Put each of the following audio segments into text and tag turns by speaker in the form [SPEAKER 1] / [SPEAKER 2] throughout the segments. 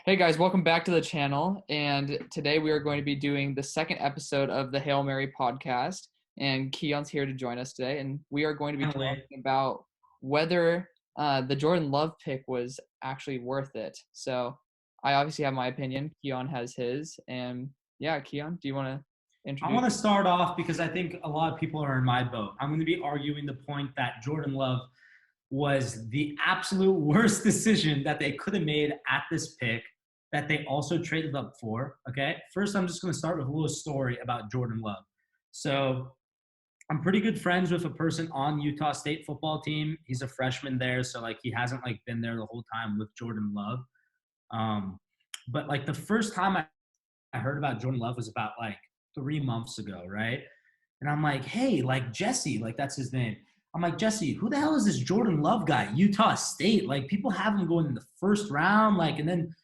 [SPEAKER 1] Hey guys, welcome back to the channel. And today we are going to be doing the second episode of the HailMary podcast. And Keon's here to join us today. And we are going to be
[SPEAKER 2] Finally.
[SPEAKER 1] talking about whether the Jordan Love pick was actually worth it. So I obviously have my opinion. Keon has his. And yeah, Keon, do you want to
[SPEAKER 2] I
[SPEAKER 1] introduce?
[SPEAKER 2] want to start off because I think a lot of people are in my boat. I'm going to be arguing the point that Jordan Love was the absolute worst decision that they could have made at this pick that they also traded up for. Okay. First, I'm just going to start with a little story about Jordan Love. So I'm pretty good friends with a person on Utah State football team. He's a freshman there. So like he hasn't like been there the whole time with Jordan Love. Um, but like the first time I heard about Jordan Love was about like 3 months ago, right? And I'm like, hey, like Jesse, like that's his name. I'm like, Jesse, who the hell is this Jordan Love guy? Utah State. Like people have him going in the first round. Like, and then,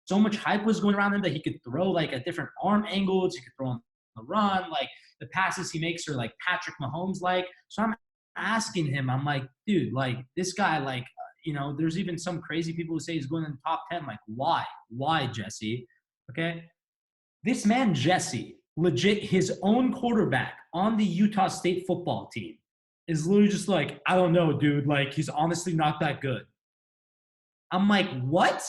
[SPEAKER 2] so much hype was going around him that he could throw like at different arm angles. He could throw on the run. Like the passes he makes are like Patrick Mahomes like. So I'm asking him, I'm like, dude, like this guy, like, there's even some crazy people who say he's going in the top 10. Like, why? Why, Jesse? Okay. This man, Jesse, legit, his own quarterback on the Utah State football team is literally just like, I don't know, dude. Like, he's honestly not that good. I'm like, what?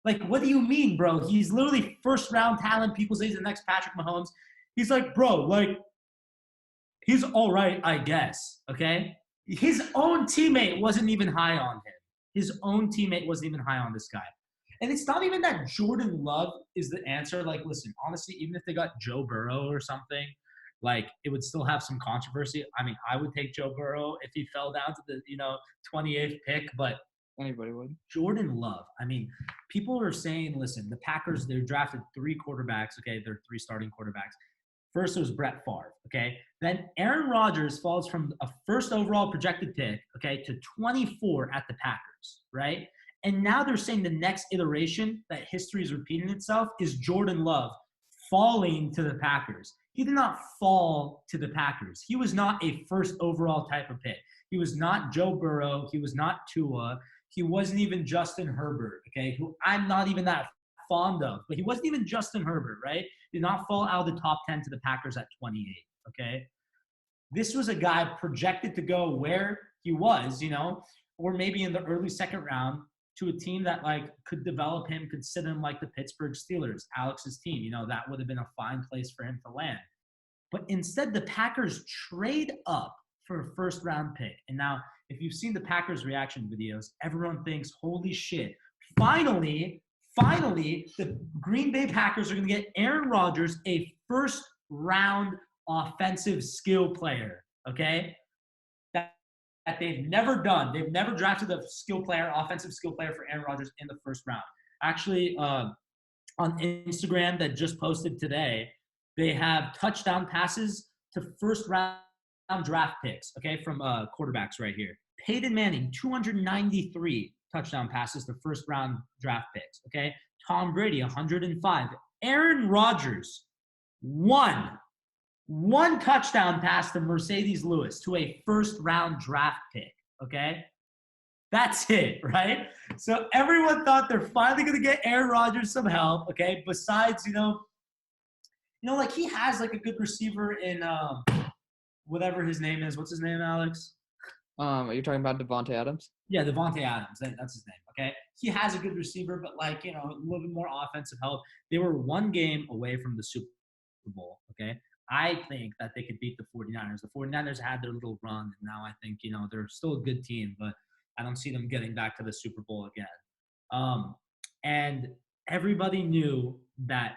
[SPEAKER 2] Like, what do you mean, bro? He's literally first round talent. People say he's the next Patrick Mahomes. He's like, bro, like, he's all right, I guess. Okay. His own teammate wasn't even high on him. His own teammate wasn't even high on this guy. And it's not even that Jordan Love is the answer. Like, listen, honestly, even if they got Joe Burrow or something, like it would still have some controversy. I mean, I would take Joe Burrow if he fell down to the 28th pick, but
[SPEAKER 1] Anybody would.
[SPEAKER 2] Jordan Love. I mean, people are saying, listen, the Packers, they drafted three quarterbacks. Okay, they're three starting quarterbacks. First, it was Brett Favre. Okay, then Aaron Rodgers falls from a first overall projected pick, okay, to 24 at the Packers, right? And now they're saying the next iteration that history is repeating itself is Jordan Love falling to the Packers. He did not fall to the Packers. He was not a first overall type of pick. He was not Joe Burrow. He was not Tua. He wasn't even Justin Herbert, okay, who I'm not even that fond of, but he wasn't even Justin Herbert, right? Did not fall out of the top 10 to the Packers at 28, okay? This was a guy projected to go where he was, or maybe in the early second round to a team that like could develop him, could sit him like the Pittsburgh Steelers, Alex's team. That would have been a fine place for him to land. But instead, the Packers trade up for a first round pick. And now, if you've seen the Packers reaction videos, everyone thinks, holy shit, finally, the Green Bay Packers are going to get Aaron Rodgers, a first round offensive skill player, okay? That they've never done. They've never drafted a skill player, offensive skill player for Aaron Rodgers in the first round. Actually, on Instagram that just posted today, they have touchdown passes to first round draft picks, okay, from quarterbacks right here. Peyton Manning, 293 touchdown passes to first round draft picks, okay? Tom Brady, 105. Aaron Rodgers, one touchdown pass to Mercedes Lewis to a first round draft pick, okay? That's it, right? So everyone thought they're finally going to get Aaron Rodgers some help, okay? Besides, like he has like a good receiver in whatever his name is. What's his name, Alex?
[SPEAKER 1] Are you talking about Devontae Adams?
[SPEAKER 2] Yeah, Devontae Adams. That's his name, okay? He has a good receiver, but like, a little bit more offensive help. They were one game away from the Super Bowl, okay? I think that they could beat the 49ers. The 49ers had their little run, and now I think, they're still a good team, but I don't see them getting back to the Super Bowl again. And everybody knew that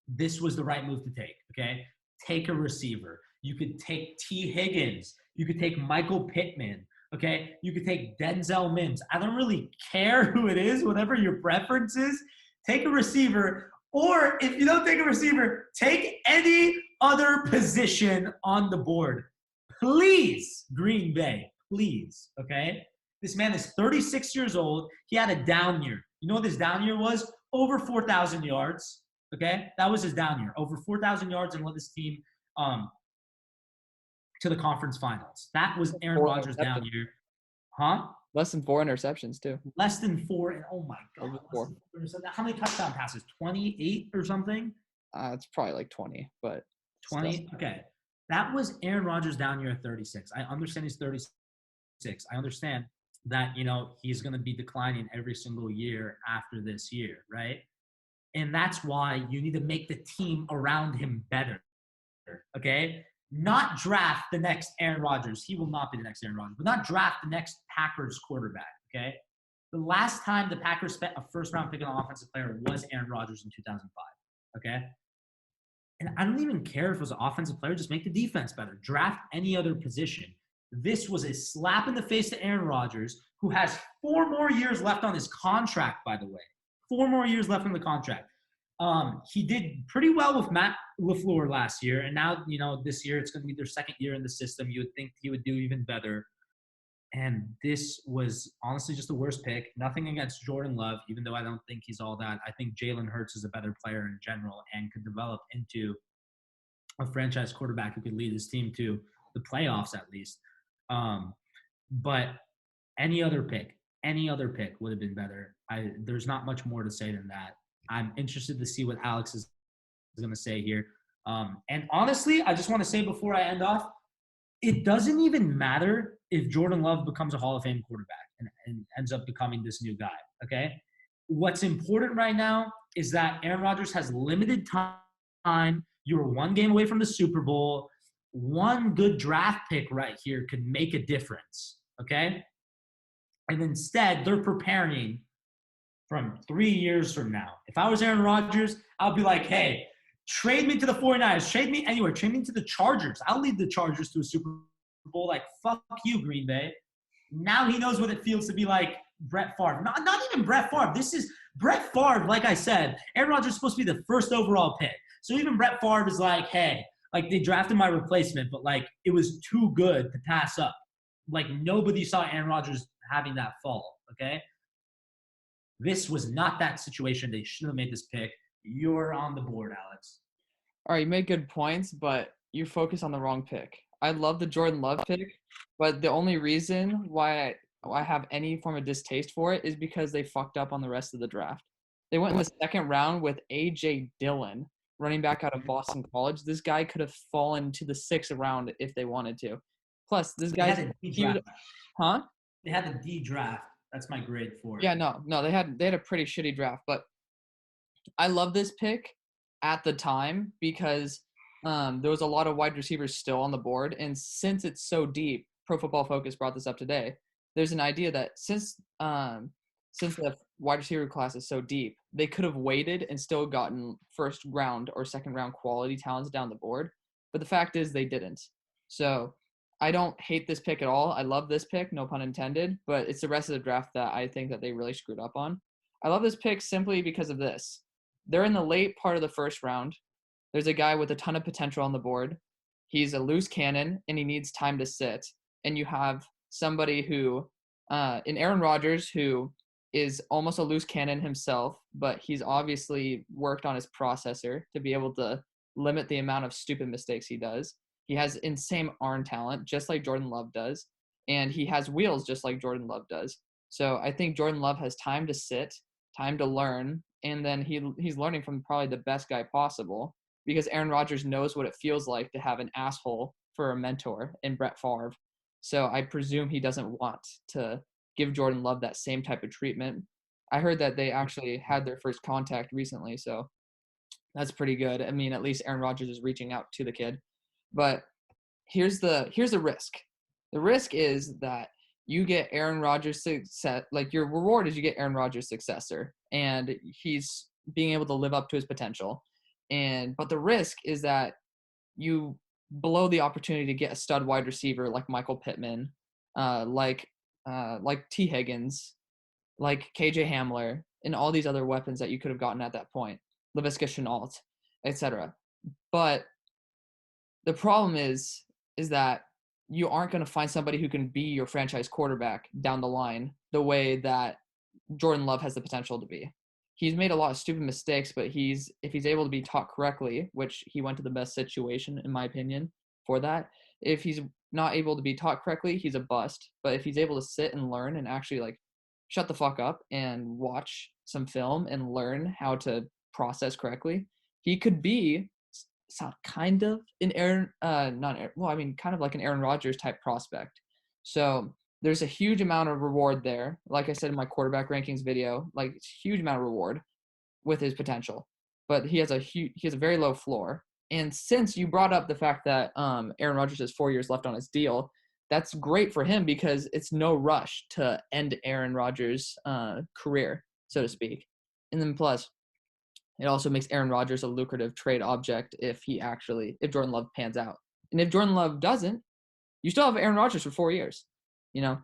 [SPEAKER 2] this was the right move to take, okay? Take a receiver. You could take T. Higgins. You could take Michael Pittman, okay? You could take Denzel Mims. I don't really care who it is, whatever your preference is. Take a receiver, or if you don't take a receiver, take any other position on the board. Please, Green Bay, please, okay? This man is 36 years old. He had a down year. You know what this down year was? Over 4,000 yards, okay? That was his down year. Over 4,000 yards and led his team to the conference finals. That was Aaron Rodgers' down year. Huh?
[SPEAKER 1] Less than 4 interceptions too.
[SPEAKER 2] Less than 4. And oh my God,
[SPEAKER 1] Over
[SPEAKER 2] less
[SPEAKER 1] 4.
[SPEAKER 2] than 4. So how many touchdown passes? 28 or something?
[SPEAKER 1] It's probably like 20, but still.
[SPEAKER 2] 20? Okay. That was Aaron Rodgers down here at 36. I understand he's 36. I understand that, he's going to be declining every single year after this year, right? And that's why you need to make the team around him better, okay? Not draft the next Aaron Rodgers. He will not be the next Aaron Rodgers, but not draft the next Packers quarterback, okay? The last time the Packers spent a first-round pick on an offensive player was Aaron Rodgers in 2005, okay? And I don't even care if it was an offensive player. Just make the defense better. Draft any other position. This was a slap in the face to Aaron Rodgers, who has 4 more years left on his contract, by the way. 4 more years left on the contract. He did pretty well with Matt LaFleur last year, and now, this year it's going to be their second year in the system. You would think he would do even better. And this was honestly just the worst pick. Nothing against Jordan Love, even though I don't think he's all that. I think Jalen Hurts is a better player in general and could develop into a franchise quarterback who could lead his team to the playoffs at least. But any other pick would have been better. There's not much more to say than that. I'm interested to see what Alex is going to say here. And honestly, I just want to say before I end off, it doesn't even matter if Jordan Love becomes a Hall of Fame quarterback and ends up becoming this new guy, okay? What's important right now is that Aaron Rodgers has limited time. You were 1 game away from the Super Bowl. One good draft pick right here could make a difference, okay? And instead, they're preparing from 3 years from now. If I was Aaron Rodgers, I'll be like, hey, trade me to the 49ers. Trade me anywhere. Trade me to the Chargers. I'll lead the Chargers to a Super Bowl. Like, fuck you, Green Bay. Now he knows what it feels to be like Brett Favre. Not even Brett Favre. This is Brett Favre, like I said. Aaron Rodgers is supposed to be the first overall pick. So even Brett Favre is like, hey, like they drafted my replacement, but like it was too good to pass up. Like nobody saw Aaron Rodgers having that fall, okay? This was not that situation. They shouldn't have made this pick. You're on the board, Alex.
[SPEAKER 1] All right, you made good points, but you focus on the wrong pick. I love the Jordan Love pick, but the only reason why I have any form of distaste for it is because they fucked up on the rest of the draft. They went in the second round with A.J. Dillon, running back out of Boston College. This guy could have fallen to the 6th round if they wanted to. Plus, this guy's huh?
[SPEAKER 2] They had the D draft. That's my grade for it.
[SPEAKER 1] Yeah, no, they had a pretty shitty draft, but I love this pick at the time because there was a lot of wide receivers still on the board, and since it's so deep, Pro Football Focus brought this up today. There's an idea that since the wide receiver class is so deep, they could have waited and still gotten first round or second round quality talents down the board. But the fact is they didn't. So I don't hate this pick at all. I love this pick, no pun intended, but it's the rest of the draft that I think that they really screwed up on. I love this pick simply because of this. They're in the late part of the first round. There's a guy with a ton of potential on the board. He's a loose cannon, and he needs time to sit. And you have somebody who, in Aaron Rodgers, who is almost a loose cannon himself, but he's obviously worked on his processor to be able to limit the amount of stupid mistakes he does. He has insane arm talent, just like Jordan Love does, and he has wheels just like Jordan Love does. So I think Jordan Love has time to sit, time to learn, and then he's learning from probably the best guy possible because Aaron Rodgers knows what it feels like to have an asshole for a mentor in Brett Favre. So I presume he doesn't want to give Jordan Love that same type of treatment. I heard that they actually had their first contact recently, so that's pretty good. I mean, at least Aaron Rodgers is reaching out to the kid. But here's the risk. The risk is that you get Aaron Rodgers success. Like your reward is you get Aaron Rodgers' successor, and he's being able to live up to his potential. But the risk is that you blow the opportunity to get a stud wide receiver like Michael Pittman, like T. Higgins, like KJ Hamler, and all these other weapons that you could have gotten at that point, Laviska Shenault, etc. But the problem is that you aren't going to find somebody who can be your franchise quarterback down the line the way that Jordan Love has the potential to be. He's made a lot of stupid mistakes, but if he's able to be taught correctly, which he went to the best situation, in my opinion, for that, if he's not able to be taught correctly, he's a bust. But if he's able to sit and learn and actually like shut the fuck up and watch some film and learn how to process correctly, he could be kind of an Aaron, not Aaron, well, I mean, kind of like an Aaron Rodgers type prospect. So there's a huge amount of reward there. Like I said in my quarterback rankings video, like it's a huge amount of reward with his potential, but he has a very low floor. And since you brought up the fact that Aaron Rodgers has 4 years left on his deal, that's great for him because it's no rush to end Aaron Rodgers' career, so to speak. And then plus, it also makes Aaron Rodgers a lucrative trade object if Jordan Love pans out. And if Jordan Love doesn't, you still have Aaron Rodgers for 4 years, you know?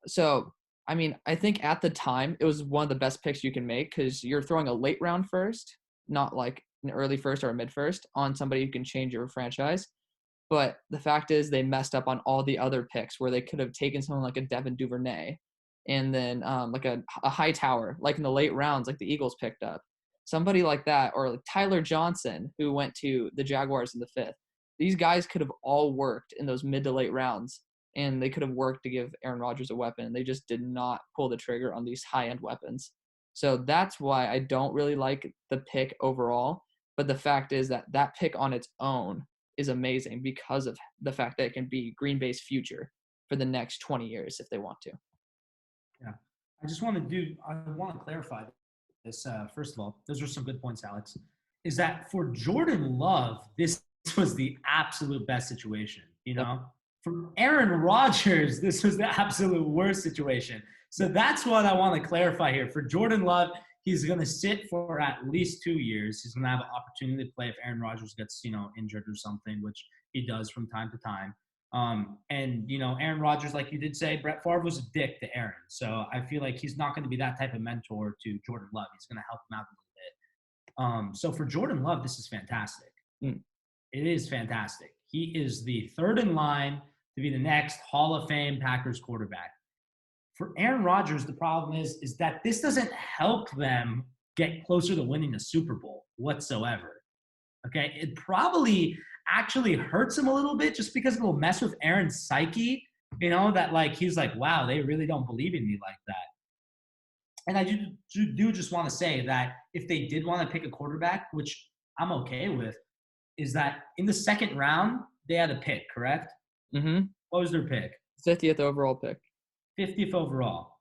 [SPEAKER 1] So, I mean, I think at the time it was one of the best picks you can make because you're throwing a late round first, not like an early first or a mid first on somebody who can change your franchise. But the fact is they messed up on all the other picks where they could have taken someone like a Devin Duvernay and then like a high tower, like in the late rounds, like the Eagles picked up. Somebody like that, or like Tyler Johnson, who went to the Jaguars in the 5th. These guys could have all worked in those mid to late rounds, and they could have worked to give Aaron Rodgers a weapon. They just did not pull the trigger on these high-end weapons. So that's why I don't really like the pick overall. But the fact is that that pick on its own is amazing because of the fact that it can be Green Bay's future for the next 20 years if they want to.
[SPEAKER 2] Yeah. I want to clarify this. First of all, those are some good points, Alex. Is that for Jordan Love, this was the absolute best situation, you know?
[SPEAKER 1] Yep.
[SPEAKER 2] For Aaron Rodgers, this was the absolute worst situation. So that's what I want to clarify here. For Jordan Love, he's going to sit for at least 2 years. He's going to have an opportunity to play if Aaron Rodgers gets, injured or something, which he does from time to time. And Aaron Rodgers, like you did say, Brett Favre was a dick to Aaron. So I feel like he's not going to be that type of mentor to Jordan Love. He's going to help him out a little bit. So for Jordan Love, this is fantastic. It is fantastic. He is the third in line to be the next Hall of Fame Packers quarterback. For Aaron Rodgers, the problem is that this doesn't help them get closer to winning a Super Bowl whatsoever. Okay, it probably actually hurts him a little bit just because it will mess with Aaron's psyche, that like he's like, wow, they really don't believe in me like that. And I do just want to say that if they did want to pick a quarterback, which I'm okay with, is that in the second round, they had a pick, correct?
[SPEAKER 1] Mm-hmm.
[SPEAKER 2] What was their pick?
[SPEAKER 1] 50th overall pick.
[SPEAKER 2] 50th overall.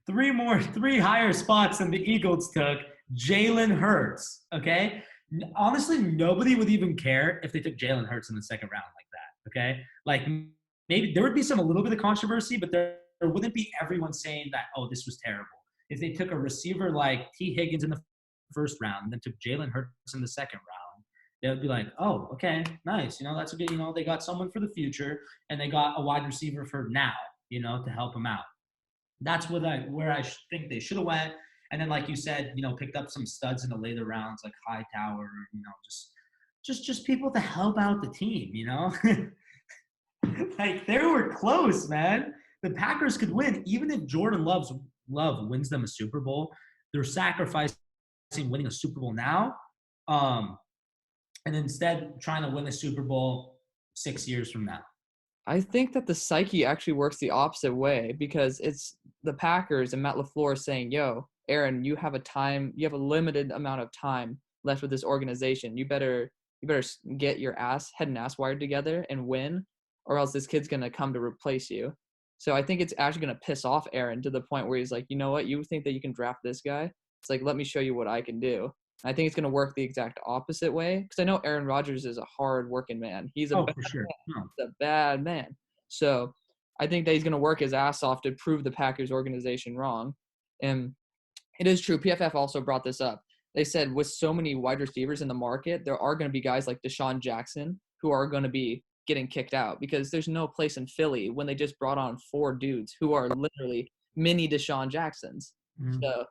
[SPEAKER 2] Three higher spots than the Eagles took. Jalen Hurts, okay? Honestly, nobody would even care if they took Jalen Hurts in the second round like that, okay? Like, maybe there would be a little bit of controversy, but there wouldn't be everyone saying that, oh, this was terrible. If they took a receiver like T. Higgins in the first round and then took Jalen Hurts in the second round, they would be like, oh, okay, nice. That's a good, they got someone for the future and they got a wide receiver for now, to help them out. That's where I think they should have went. And then, like you said, picked up some studs in the later rounds, like Hightower, just people to help out the team, Like, they were close, man. The Packers could win. Even if Jordan Love wins them a Super Bowl, they're sacrificing winning a Super Bowl now. And instead trying to win a Super Bowl 6 years from now.
[SPEAKER 1] I think that the psyche actually works the opposite way because it's the Packers and Matt LaFleur saying, yo, Aaron, you have a limited amount of time left with this organization. You better get your head and ass wired together and win, or else this kid's going to come to replace you. So I think it's actually going to piss off Aaron to the point where he's like, you know what? You think that you can draft this guy? It's like, let me show you what I can do. I think it's going to work the exact opposite way because I know Aaron Rodgers is a hard-working man. He's a
[SPEAKER 2] for sure.
[SPEAKER 1] He's a bad man. So I think that he's going to work his ass off to prove the Packers organization wrong. And it is true. PFF also brought this up. They said with so many wide receivers in the market, there are going to be guys like Deshaun Jackson who are going to be getting kicked out because there's no place in Philly when they just brought on 4 dudes who are literally mini Deshaun Jacksons. Mm-hmm. So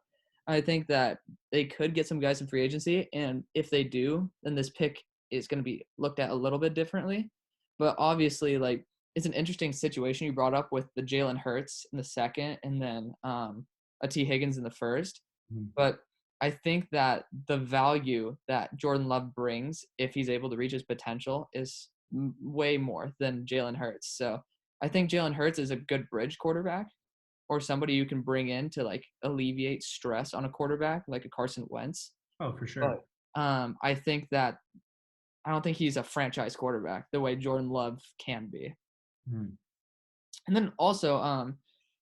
[SPEAKER 1] I think that they could get some guys in free agency, and if they do, then this pick is going to be looked at a little bit differently. But obviously, like, it's an interesting situation you brought up with the Jalen Hurts in the second and then a T. Higgins in the first. Mm-hmm. But I think that the value that Jordan Love brings, if he's able to reach his potential, is way more than Jalen Hurts. So I think Jalen Hurts is a good bridge quarterback, or somebody you can bring in to like alleviate stress on a quarterback, like a Carson Wentz.
[SPEAKER 2] Oh, for sure.
[SPEAKER 1] But I think that I don't think he's a franchise quarterback the way Jordan Love can be.
[SPEAKER 2] Hmm.
[SPEAKER 1] And then also,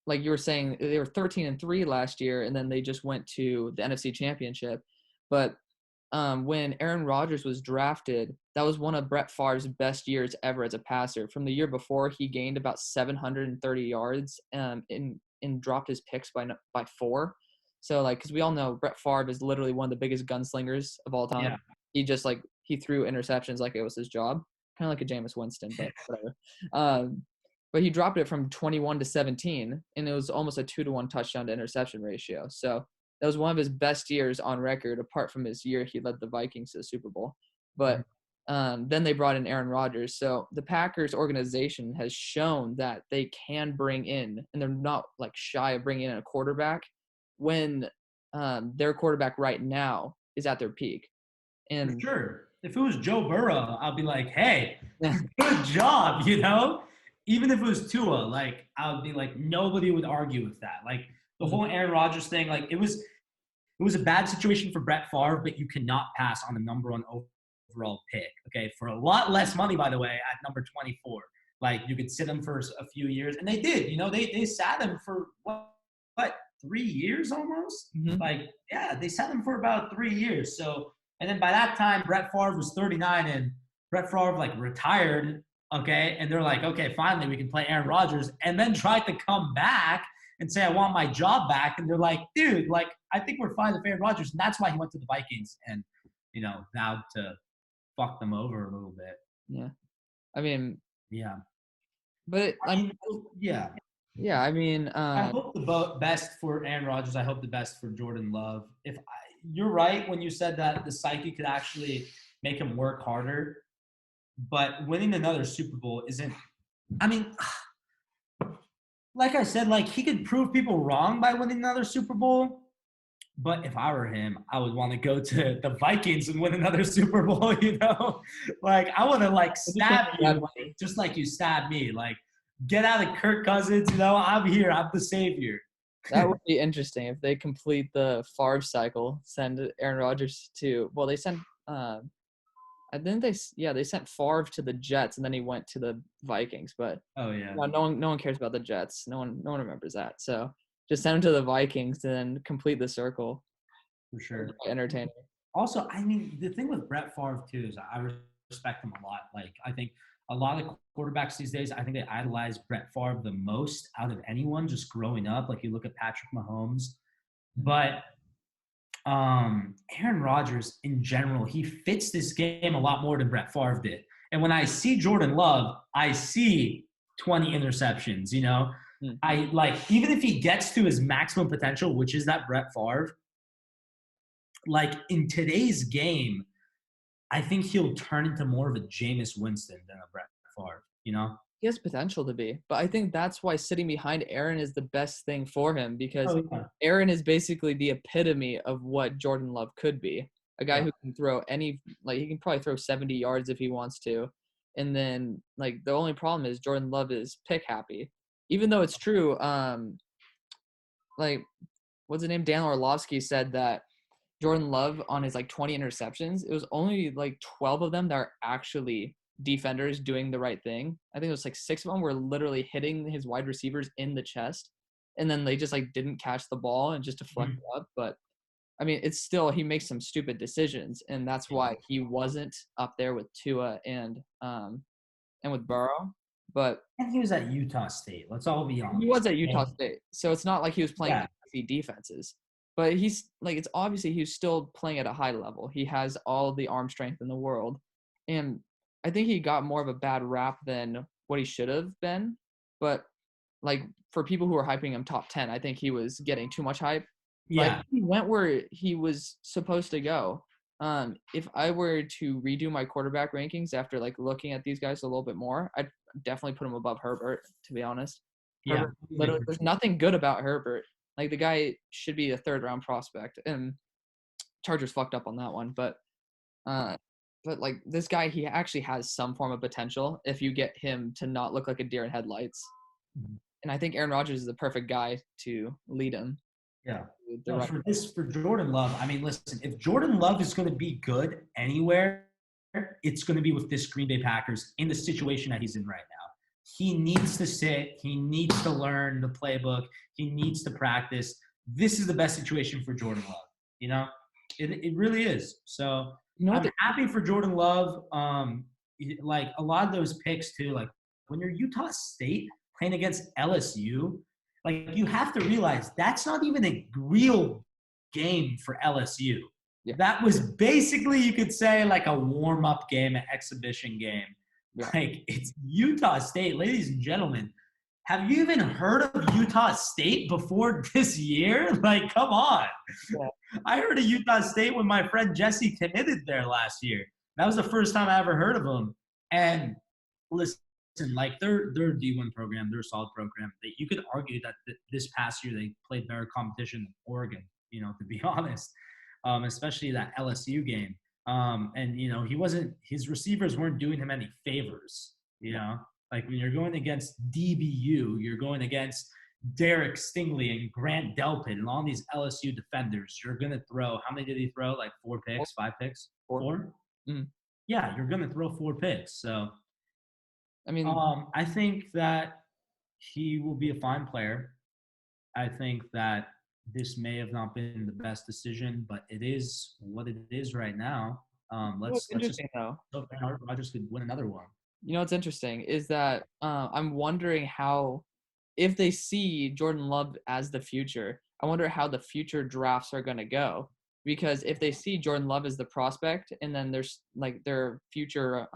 [SPEAKER 1] like you were saying, they were 13-3 last year, and then they just went to the NFC Championship. But when Aaron Rodgers was drafted, that was one of Brett Favre's best years ever as a passer. From the year before, he gained about 730 yards and dropped his picks by 4. So like, because we all know Brett Favre is literally one of the biggest gunslingers of all time.
[SPEAKER 2] Yeah.
[SPEAKER 1] He just like he threw interceptions like it was his job, kind of like a Jameis Winston, but whatever. Um, but he dropped it from 21 to 17, and it was almost a 2-to-1 touchdown to interception ratio. So that was one of his best years on record, apart from his year he led the Vikings to the Super Bowl. But then they brought in Aaron Rodgers. So the Packers organization has shown that they can bring in, and they're not like shy of bringing in a quarterback when their quarterback right now is at their peak.
[SPEAKER 2] For
[SPEAKER 1] And
[SPEAKER 2] sure. If it was Joe Burrow, I'll be like, hey,
[SPEAKER 1] yeah,
[SPEAKER 2] good job, you know? Even if it was Tua, like, I would be like, nobody would argue with that. Like, the whole Aaron Rodgers thing, like, it was a bad situation for Brett Favre, but you cannot pass on a number 1 overall pick, okay? For a lot less money, by the way, at number 24. Like, you could sit him for a few years. And they did, you know, they sat him for, what 3 years almost? Like, yeah, they sat him for about 3 years. So, and then by that time, Brett Favre was 39 and Brett Favre, like, retired, okay? And they're like, okay, finally, we can play Aaron Rodgers. And then tried to come back and say, I want my job back. And they're like, dude, like, I think we're fine with Aaron Rodgers. And that's why he went to the Vikings and, you know, now to fuck them over a little bit.
[SPEAKER 1] yeah. I mean,
[SPEAKER 2] Yeah.
[SPEAKER 1] but I mean,
[SPEAKER 2] Yeah.
[SPEAKER 1] yeah. I mean,
[SPEAKER 2] I hope the best for Aaron Rodgers. I hope the best for Jordan Love. You're right when you said that the psyche could actually make him work harder, but winning another Super Bowl isn't. I mean, like I said, like he could prove people wrong by winning another Super Bowl. But if I were him, I would want to go to the Vikings and win another Super Bowl. You know, like I want to like stab you, just like you stabbed me. Like get out of Kirk Cousins. You know, I'm here. I'm the savior.
[SPEAKER 1] that would be interesting if they complete the Favre cycle. Send Aaron Rodgers to. Well, they sent. I think they sent Favre to the Jets, and then he went to the Vikings. But
[SPEAKER 2] Oh yeah,
[SPEAKER 1] no one cares about the Jets. No one remembers that. So just send him to the Vikings and then complete the circle.
[SPEAKER 2] for sure.
[SPEAKER 1] Entertaining.
[SPEAKER 2] Also, I mean, the thing with Brett Favre too is I respect him a lot. Like I think a lot of quarterbacks these days, I think they idolize Brett Favre the most out of anyone just growing up. Like you look at Patrick Mahomes, but Aaron Rodgers in general, he fits this game a lot more than Brett Favre did. And when I see Jordan Love, I see 20 interceptions, you know. I like even if he gets to his maximum potential, which is that Brett Favre, like in today's game, I think he'll turn into more of a Jameis Winston than a Brett Favre, you know?
[SPEAKER 1] He has potential to be, but I think that's why sitting behind Aaron is the best thing for him because Aaron is basically the epitome of what Jordan Love could be. A guy who can throw he can probably throw 70 yards if he wants to. And then, like, the only problem is Jordan Love is pick happy. Even though it's true, like, what's his name? Dan Orlovsky said that Jordan Love on his, 20 interceptions, it was only, 12 of them that are actually defenders doing the right thing. I think it was 6 of them were literally hitting his wide receivers in the chest, and then they just didn't catch the ball and just deflect it up. But I mean, it's still he makes some stupid decisions, and that's why he wasn't up there with Tua and with Burrow. But
[SPEAKER 2] and he was at Utah State. Let's all be honest.
[SPEAKER 1] he was at Utah State, so it's not like he was playing SEC defenses. But he's it's obviously he's still playing at a high level. He has all the arm strength in the world, and I think he got more of a bad rap than what he should have been. But for people who are hyping him top 10, I think he was getting too much hype.
[SPEAKER 2] Yeah.
[SPEAKER 1] He went where he was supposed to go. If I were to redo my quarterback rankings after looking at these guys a little bit more, I'd definitely put him above Herbert, to be honest.
[SPEAKER 2] Yeah.
[SPEAKER 1] Herbert, literally, there's nothing good about Herbert. The guy should be a 3rd-round prospect, and Chargers fucked up on that one. But but like this guy, he actually has some form of potential if you get him to not look like a deer in headlights.
[SPEAKER 2] Mhm.
[SPEAKER 1] And I think Aaron Rodgers is the perfect guy to lead him.
[SPEAKER 2] Yeah.
[SPEAKER 1] The
[SPEAKER 2] No,
[SPEAKER 1] right.
[SPEAKER 2] for Jordan Love, I mean, listen, if Jordan Love is going to be good anywhere, it's going to be with this Green Bay Packers in the situation that he's in right now. He needs to sit. He needs to learn the playbook. He needs to practice. This is the best situation for Jordan Love. You know, it really is. So
[SPEAKER 1] You know what?
[SPEAKER 2] I'm happy for Jordan Love. Like a lot of those picks too. Like when you're Utah State playing against LSU, like you have to realize that's not even a real game for LSU.
[SPEAKER 1] Yeah.
[SPEAKER 2] That was basically, you could say, like a warm-up game, an exhibition game.
[SPEAKER 1] Yeah.
[SPEAKER 2] Like it's Utah State, ladies and gentlemen. Have you even heard of Utah State before this year? Like, come on.
[SPEAKER 1] Yeah.
[SPEAKER 2] I heard of Utah State when my friend Jesse committed there last year. That was the first time I ever heard of them. And listen, like they're a D1 program, they're a solid program. You could argue that this past year they played better competition than Oregon, to be honest, especially that LSU game. And his receivers weren't doing him any favors, like when you're going against DBU, you're going against Derek Stingley and Grant Delpit and all these LSU defenders. You're going to throw, how many did he throw? Like 4 picks, 5 picks? 4?
[SPEAKER 1] Mm.
[SPEAKER 2] Yeah, you're going to throw 4 picks. So,
[SPEAKER 1] I mean,
[SPEAKER 2] I think that he will be a fine player. I think that this may have not been the best decision, but it is what it is right now.
[SPEAKER 1] what's
[SPEAKER 2] Let's just
[SPEAKER 1] interesting though.
[SPEAKER 2] hope Aaron Rodgers could win another one.
[SPEAKER 1] You know what's interesting is that I'm wondering how, if they see Jordan Love as the future, I wonder how the future drafts are going to go. Because if they see Jordan Love as the prospect and then there's like their future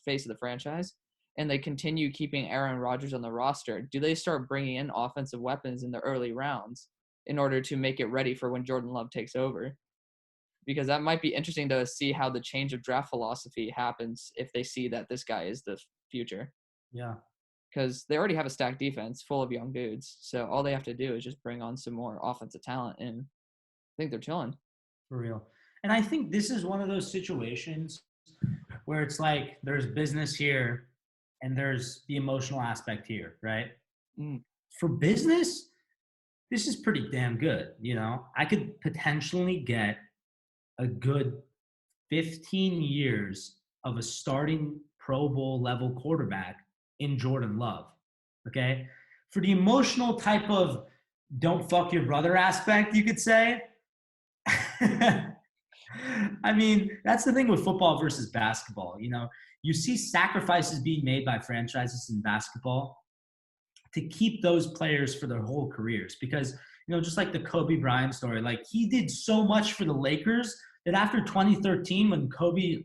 [SPEAKER 1] face of the franchise, and they continue keeping Aaron Rodgers on the roster, do they start bringing in offensive weapons in the early rounds in order to make it ready for when Jordan Love takes over? Because that might be interesting to see how the change of draft philosophy happens if they see that this guy is the future.
[SPEAKER 2] Yeah.
[SPEAKER 1] Because they already have a stacked defense full of young dudes. So all they have to do is just bring on some more offensive talent, and I think they're chilling.
[SPEAKER 2] For real. And I think this is one of those situations where it's like there's business here and there's the emotional aspect here, right?
[SPEAKER 1] Mm.
[SPEAKER 2] For business, this is pretty damn good. I could potentially get a good 15 years of a starting Pro Bowl level quarterback in Jordan Love. Okay. For the emotional type of don't fuck your brother aspect, you could say. I mean, that's the thing with football versus basketball. You see sacrifices being made by franchises in basketball to keep those players for their whole careers because, just like the Kobe Bryant story, like he did so much for the Lakers that after 2013, when Kobe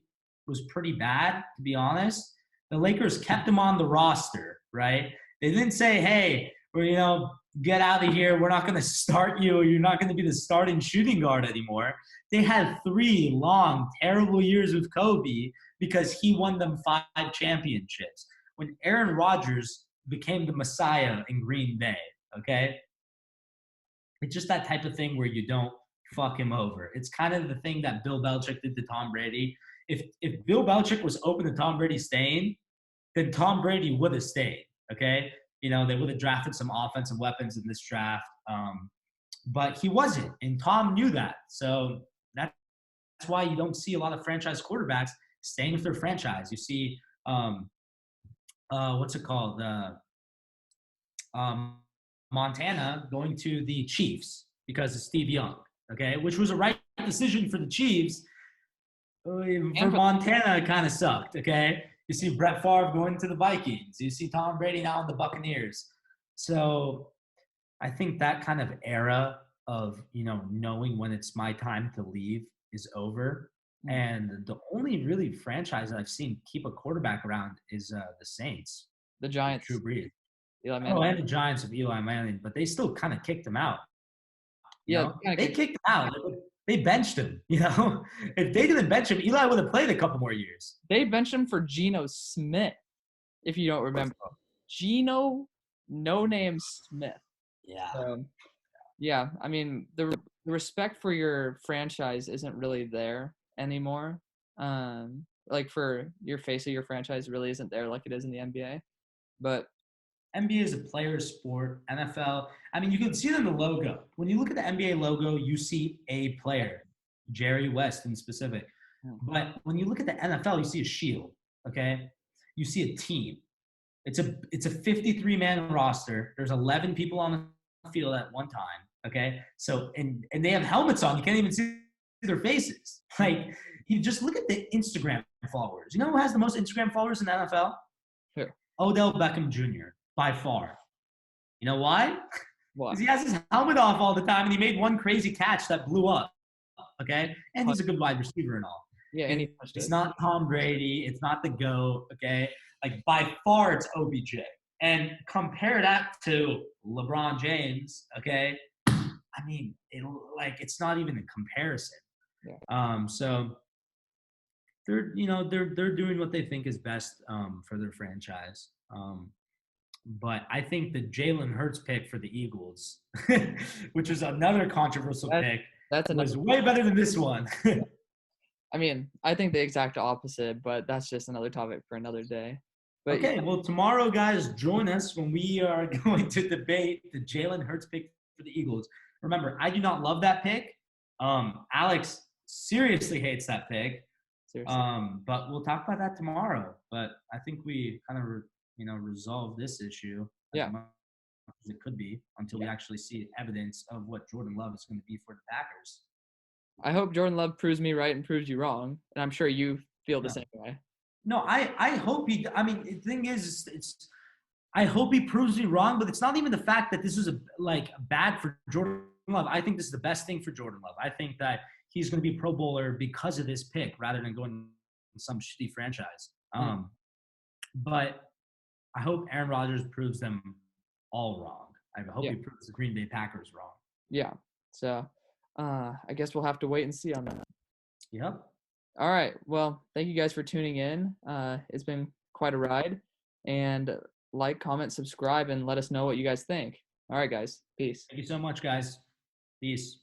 [SPEAKER 2] was pretty bad, to be honest, the Lakers kept him on the roster, right? They didn't say, hey, we're, get out of here. We're not going to start you. You're not going to be the starting shooting guard anymore. They had 3 long, terrible years with Kobe because he won them 5 championships. When Aaron Rodgers became the Messiah in Green Bay, okay? It's just that type of thing where you don't fuck him over. It's kind of the thing that Bill Belichick did to Tom Brady. If Bill Belichick was open to Tom Brady staying, then Tom Brady would have stayed, okay? They would have drafted some offensive weapons in this draft. But he wasn't, and Tom knew that. So that's why you don't see a lot of franchise quarterbacks staying with their franchise. You see, what's it called? Montana going to the Chiefs because of Steve Young, okay, which was a right decision for the Chiefs. For Montana, it kind of sucked, okay? You see Brett Favre going to the Vikings. You see Tom Brady now in the Buccaneers. So I think that kind of era of, knowing when it's my time to leave is over. And the only really franchise that I've seen keep a quarterback around is the Saints.
[SPEAKER 1] The Giants.
[SPEAKER 2] True breed.
[SPEAKER 1] Eli Manning.
[SPEAKER 2] Oh, and the Giants of Eli Manning, but they still kind of kicked him out. They kicked him out. They benched him. If they didn't bench him, Eli would have played a couple more years.
[SPEAKER 1] They benched him for Geno Smith, if you don't remember. Geno, no name Smith.
[SPEAKER 2] Yeah.
[SPEAKER 1] Yeah, I mean the respect for your franchise isn't really there anymore. like for your face of your franchise really isn't there like it is in the NBA. But
[SPEAKER 2] NBA is a player sport. NFL, I mean, you can see it in the logo. When you look at the NBA logo, you see a player, Jerry West in specific.
[SPEAKER 1] hmm,
[SPEAKER 2] But when you look at the NFL, you see a shield. Okay, you see a team. It's a 53 man roster. There's 11 people on the field at one time. Okay, so and they have helmets on. You can't even see their faces. Like you just look at the Instagram followers. You know who has the most Instagram followers in the NFL?
[SPEAKER 1] who?
[SPEAKER 2] Odell Beckham Jr. by far. You know why?
[SPEAKER 1] What?
[SPEAKER 2] Because he has his helmet off all the time, and he made one crazy catch that blew up. Okay, and he's a good wide receiver and all.
[SPEAKER 1] Yeah, and he touched
[SPEAKER 2] It's
[SPEAKER 1] it.
[SPEAKER 2] not Tom Brady. It's not the GOAT. Okay, like by far, it's OBJ. And compare that to LeBron James. Okay, I mean, it's not even a comparison.
[SPEAKER 1] Yeah.
[SPEAKER 2] So they're doing what they think is best for their franchise. But I think the Jalen Hurts pick for the Eagles, which was another controversial pick,
[SPEAKER 1] That's
[SPEAKER 2] was
[SPEAKER 1] another.
[SPEAKER 2] way better than this one.
[SPEAKER 1] I mean, I think the exact opposite, but that's just another topic for another day. But
[SPEAKER 2] Okay, well, tomorrow, guys, join us when we are going to debate the Jalen Hurts pick for the Eagles. Remember, I do not love that pick. Alex seriously hates that pick.
[SPEAKER 1] seriously,
[SPEAKER 2] But we'll talk about that tomorrow. But I think we kind of, resolve this issue as
[SPEAKER 1] yeah,
[SPEAKER 2] much as it could be until we actually see evidence of what Jordan Love is going to be for the Packers.
[SPEAKER 1] I hope Jordan Love proves me right and proves you wrong, and I'm sure you feel the
[SPEAKER 2] Yeah.
[SPEAKER 1] same way.
[SPEAKER 2] No, I hope he. I mean, the thing is, it's. I hope he proves me wrong, but it's not even the fact that this is bad for Jordan Love. I think this is the best thing for Jordan Love. I think that he's going to be a Pro Bowler because of this pick, rather than going to some shitty franchise. But I hope Aaron Rodgers proves them all wrong. I hope he proves the Green Bay Packers wrong.
[SPEAKER 1] Yeah. So, I guess we'll have to wait and see on that.
[SPEAKER 2] Yep.
[SPEAKER 1] All right. Well, thank you guys for tuning in. It's been quite a ride. And like, comment, subscribe, and let us know what you guys think. All right, guys. Peace.
[SPEAKER 2] Thank you so much, guys. Peace.